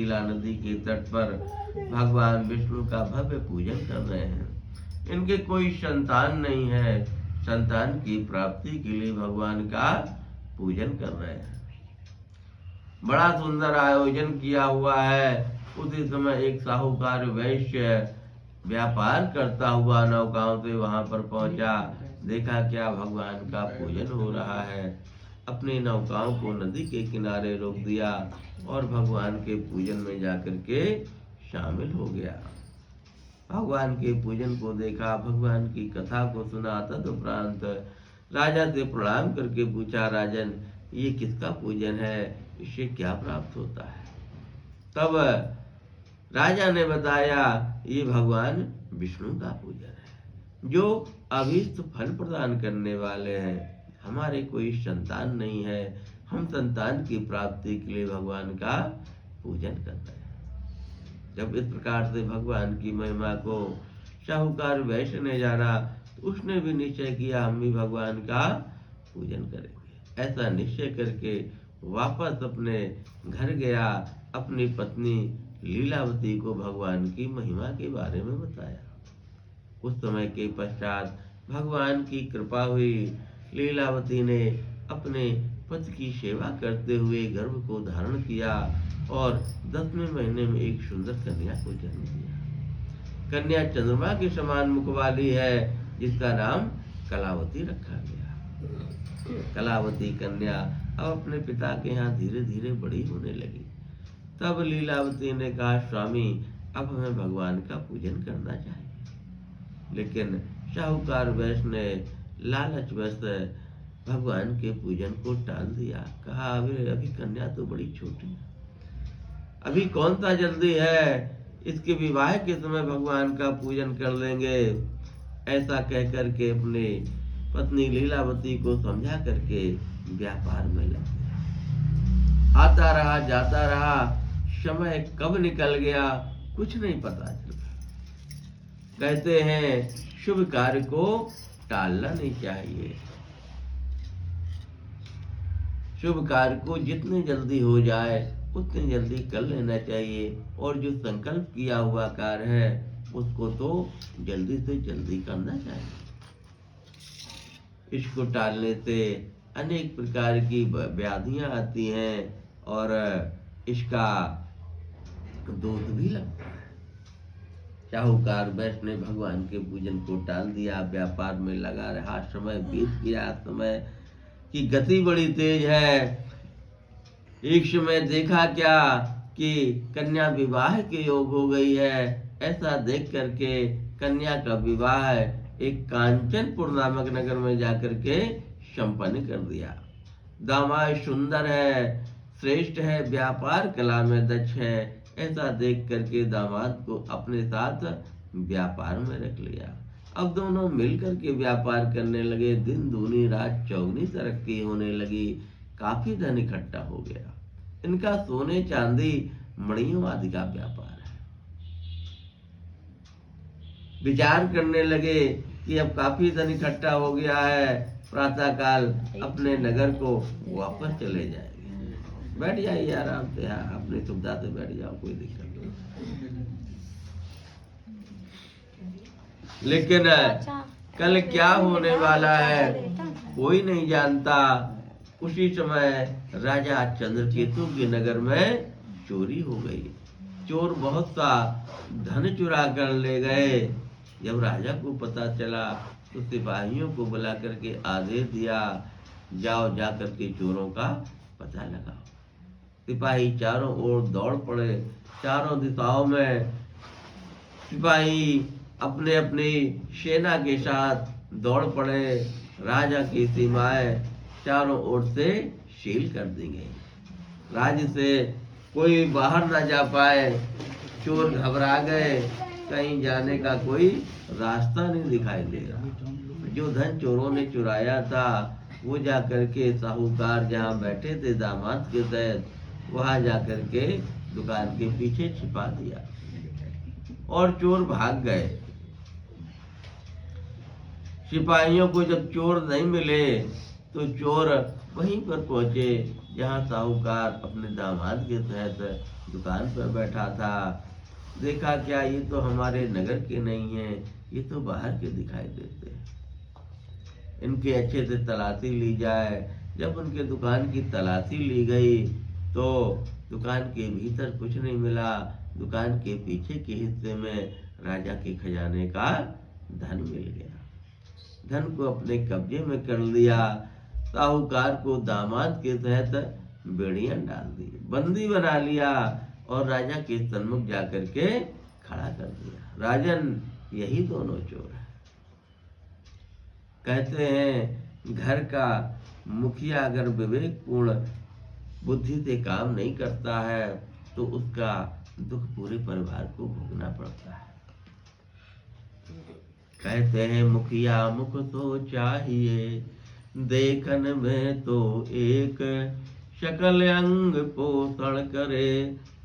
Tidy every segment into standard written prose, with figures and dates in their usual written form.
लीला नदी के तट पर भगवान विष्णु का भव्य पूजन कर रहे हैं। इनके कोई संतान नहीं है, संतान की प्राप्ति के लिए भगवान का पूजन कर रहे हैं। बड़ा सुंदर आयोजन किया हुआ है। उसी समय एक साहूकार वैश्य व्यापार करता हुआ नौकाओं से वहां पर पहुंचा। देखा क्या भगवान का पूजन हो रहा है। अपनी नौकाओं को नदी के किनारे रोक दिया और भगवान के पूजन में जाकर के शामिल हो गया। भगवान के पूजन को देखा, भगवान की कथा को सुना। तदुपरांत राजा से प्रणाम करके पूछा, राजन ये किसका पूजन है, इससे क्या प्राप्त होता है। तब राजा ने बताया ये भगवान विष्णु का पूजन है, जो अभीष्ट फल प्रदान करने वाले हैं। हमारे कोई संतान नहीं है, हम संतान की प्राप्ति के लिए भगवान का पूजन करते हैं। जब इस प्रकार से भगवान की महिमा को साहूकार वैश्य ने जाना तो उसने भी निश्चय किया हम भी भगवान का पूजन करेंगे। ऐसा निश्चय करके वापस अपने घर गया। अपनी पत्नी लीलावती को भगवान की महिमा के बारे में बताया। कुछ समय के पश्चात भगवान की कृपा हुई। लीलावती ने अपने पति की सेवा करते हुए गर्भ को धारण किया और 10वें महीने में एक सुंदर कन्या को जन्म दिया। कन्या चंद्रमा के समान मुख वाली है, जिसका नाम कलावती रखा गया। कलावती कन्या अब अपने पिता के यहाँ धीरे धीरे बड़ी होने लगी। तब लीलावती ने कहा, स्वामी अब हमें भगवान का पूजन करना चाहिए। लेकिन साहूकार वैश्य ने लालचवश भगवान के पूजन को टाल दिया। कहा अभी कन्या तो बड़ी छोटी है, अभी कौन सा जल्दी है, इसके विवाह के समय भगवान का पूजन कर लेंगे। ऐसा कह करके अपने पत्नी लीलावती को समझा करके व्यापार में लग गया। आता रहा जाता रहा, समय कब निकल गया कुछ नहीं पता चला। कहते हैं शुभ कार्य को टालना नहीं चाहिए। शुभ कार्य को जितने जल्दी हो जाए उतनी जल्दी कर लेना चाहिए, और जो संकल्प किया हुआ कार्य है उसको तो जल्दी से जल्दी करना चाहिए। इसको टालने से अनेक प्रकार की व्याधियां आती हैं और इसका दोष भी लगता है। साहूकार वैश्य ने भगवान के पूजन को टाल दिया, व्यापार में लगा रहा। समय बीत गया। समय की गति बड़ी तेज है। एक समय देखा क्या कि कन्या विवाह के योग हो गई है। ऐसा देख करके कन्या का विवाह एक कांचनपुर नामक नगर में जाकर के संपन्न कर दिया। दामाद सुंदर है, श्रेष्ठ है, व्यापार कला में दक्ष है। ऐसा देख करके दामाद को अपने साथ व्यापार में रख लिया। अब दोनों मिलकर के व्यापार करने लगे। दिन दूनी रात चौगनी तरक्की होने लगी। काफी धन इकट्ठा हो गया। इनका सोने चांदी मणियों आदि का व्यापार है। विचार करने लगे कि अब काफी धन इकट्ठा हो गया है, प्रातः काल अपने नगर को वापस चले जाएंगे। बैठ जाइए आराम से, अपनी सुविधा से बैठ जाओ, कोई दिक्कत नहीं। लेकिन कल क्या होने वाला है कोई नहीं जानता। उसी समय राजा चंद्रकेतु के नगर में चोरी हो गई। चोर बहुत सा धन चुरा कर ले गए। जब राजा को पता चला तो सिपाहियों को बुला करके आदेश दिया, जाओ जा करके चोरों का पता लगाओ। सिपाही चारों ओर दौड़ पड़े। चारों दिशाओं में सिपाही अपने अपनी सेना के साथ दौड़ पड़े। राजा की सीमाएं चारों ओर से सील कर दी गई। राज्य से कोई बाहर ना जा पाए। चोर घबरा गए, कहीं जाने का कोई रास्ता नहीं दिखाई दे रहा। जो धन चोरों ने चुराया था वो जाकर के साहूकार जहाँ बैठे थे दामाद के तहत, वहां जाकर के दुकान के पीछे छिपा दिया और चोर भाग गए। सिपाहियों को जब चोर नहीं मिले तो चोर वहीं पर पहुंचे जहां साहूकार अपने दामाद के तहत दुकान पर बैठा था। देखा क्या, ये तो हमारे नगर के नहीं हैं, ये तो बाहर के दिखाई देते हैं। इनके अच्छे से तलाशी ली जाए। जब उनके दुकान की तलाशी ली गई तो दुकान के भीतर कुछ नहीं मिला। दुकान के पीछे के हिस्से में राजा के खजाने का धन मिल गया। धन को अपने कब्जे में कर लिया। साहूकार को दामाद के तहत बेड़ियां डाल दी, बंदी बना लिया और राजा के सन्मुख जाकर के खड़ा कर दिया। राजन, यही दोनों चोर हैं। कहते हैं घर का मुखिया अगर विवेकपूर्ण बुद्धि से काम नहीं करता है तो उसका दुख पूरे परिवार को भोगना पड़ता है। कहते हैं मुखिया मुख तो चाहिए, देखन में तो एक, शकल अंग पोषण करे,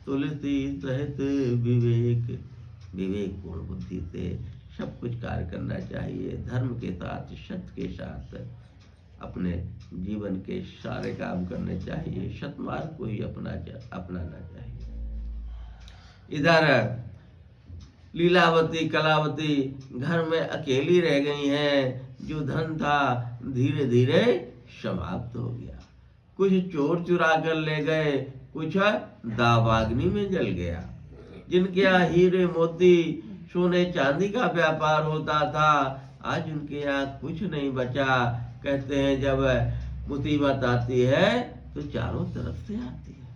तुलसी सहित विवेक। विवेकपूर्ण बुद्धि से सब कुछ कार्य करना चाहिए। धर्म के साथ, सत्य के साथ अपने जीवन के सारे काम करने चाहिए। सत्मार्ग को ही अपनाना चाहिए। इधर लीलावती कलावती घर में अकेली रह गई हैं। जो धन था धीरे धीरे समाप्त हो गया। कुछ चोर चुरा कर ले गए, कुछ दावाग्नि में जल गया। जिनके यहाँ हीरे मोती सोने चांदी का व्यापार होता था, आज उनके यहाँ कुछ नहीं बचा। कहते हैं जब मुसीबत आती है तो चारों तरफ से आती है।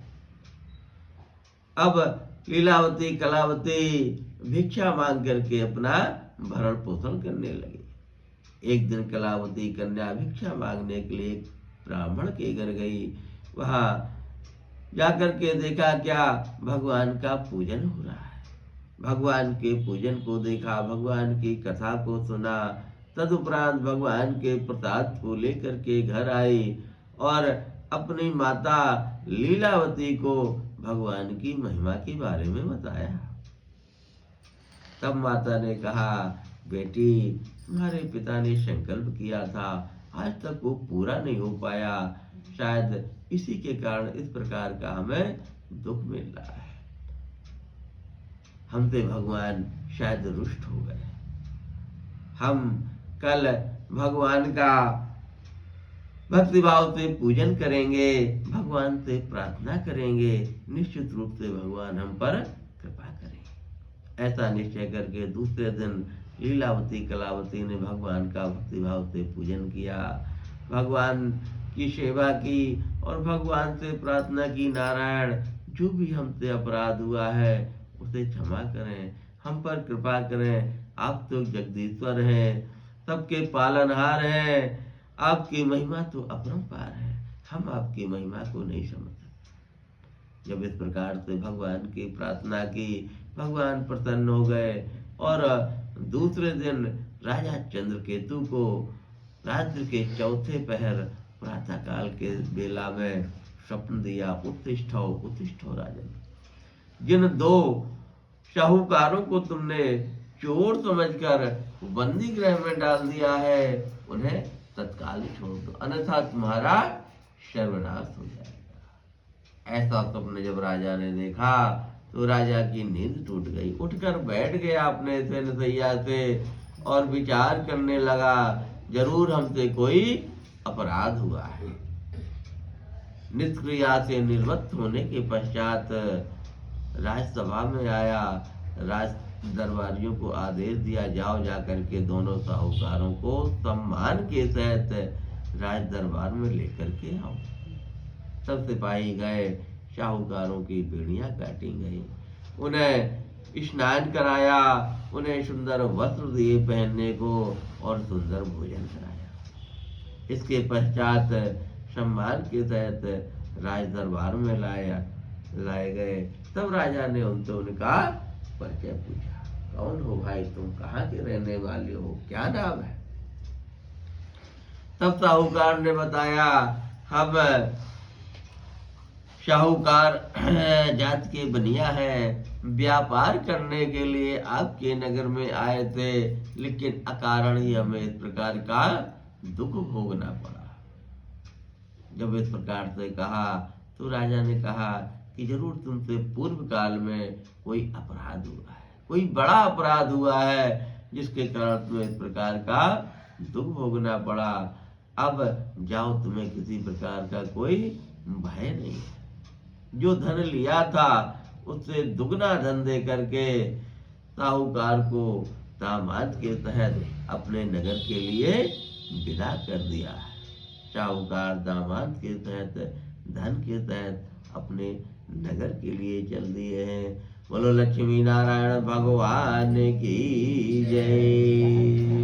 अब लीलावती कलावती भिक्षा मांग करके अपना भरण पोषण करने लगी। एक दिन कलावती कन्या भिक्षा मांगने के लिए ब्राह्मण के घर गई। वहां जाकर के देखा क्या, भगवान का पूजन हो रहा है। भगवान के पूजन को देखा, भगवान की कथा को सुना। तदुपरांत भगवान के प्रसाद को लेकर के घर आई और अपनी माता लीलावती को भगवान की महिमा के बारे में बताया। तब माता ने कहा, बेटी, तुम्हारे पिता ने संकल्प किया था, आज तक वो पूरा नहीं हो पाया। शायद इसी के कारण इस प्रकार का हमें दुख मिल रहा है। हमसे भगवान शायद रुष्ट हो गए। हम कल भगवान का भक्तिभाव से पूजन करेंगे, भगवान से प्रार्थना करेंगे, निश्चित रूप से भगवान हम पर कृपा करेंगे। ऐसा निश्चय करके दूसरे दिन लीलावती कलावती ने भगवान का भक्तिभाव से पूजन किया, भगवान की सेवा की और भगवान से प्रार्थना की, नारायण जो भी हमसे अपराध हुआ है उसे क्षमा करें, हम पर कृपा करें। आप तो जगदीश्वर हैं, सबके पालनहार हैं, आपकी महिमा तो अपरंपार है, हम आपकी महिमा को नहीं समझ सकते। जब इस प्रकार से भगवान की प्रार्थना की, भगवान प्रसन्न हो गए और दूसरे दिन राजा चंद्रकेतु को रात्रि के चौथे पहर प्रातः काल के बेला में स्वप्न दिया, उत्तिष्ठो उत्तिष्ठो राजन। जिन दो शाहूकारों को तुमने चोर समझकर बंदी गृह में डाल दिया है, उन्हें तत्काल छोड़ दो, अन्यथा तुम्हारा सर्वनाश हो जाएगा। ऐसा स्वप्न जब राजा ने देखा तो राजा की नींद टूट गई। उठकर बैठ गया अपने शय्या से और विचार करने लगा, जरूर हमसे कोई अपराध हुआ है। निष्क्रिया से निर्वृत्त होने के पश्चात राजसभा में आया। राज दरबारियों को आदेश दिया, जाओ जाकर के दोनों साहूकारों को सम्मान के सहित राज दरबार में लेकर के आओ। सब सिपाही गए, शाहूकारों की बेड़ियां काटी गई, उन्हें स्नान कराया, उन्हें सुंदर वस्त्र दिए पहनने को और सुंदर भोजन कराया। इसके पश्चात सम्मान के तहत राज दरबार में लाए गए। तब राजा ने उनसे उनका परिचय पूछा, कौन हो भाई, तुम कहाँ के रहने वाले हो, क्या नाम है? तब साहूकार ने बताया, हम शाहूकार जात के बनिया हैं, व्यापार करने के लिए आपके नगर में आए थे, लेकिन अकारण ही हमें इस प्रकार का दुख भोगना पड़ा। जब इस प्रकार से कहा तो राजा ने कहा कि जरूर तुमसे पूर्व काल में कोई अपराध हुआ है, कोई बड़ा अपराध हुआ है जिसके कारण तुम्हें इस प्रकार का दुख भोगना पड़ा। अब जाओ, तुम्हें किसी प्रकार का कोई भय नहीं है। जो धन लिया था उससे दुगना धन दे करके साहूकार को दामाद के तहत अपने नगर के लिए विदा कर दिया है। साहूकार दामाद के तहत, धन के तहत अपने नगर के लिए चल दिए हैं। बोलो लक्ष्मी नारायण भगवान की जय।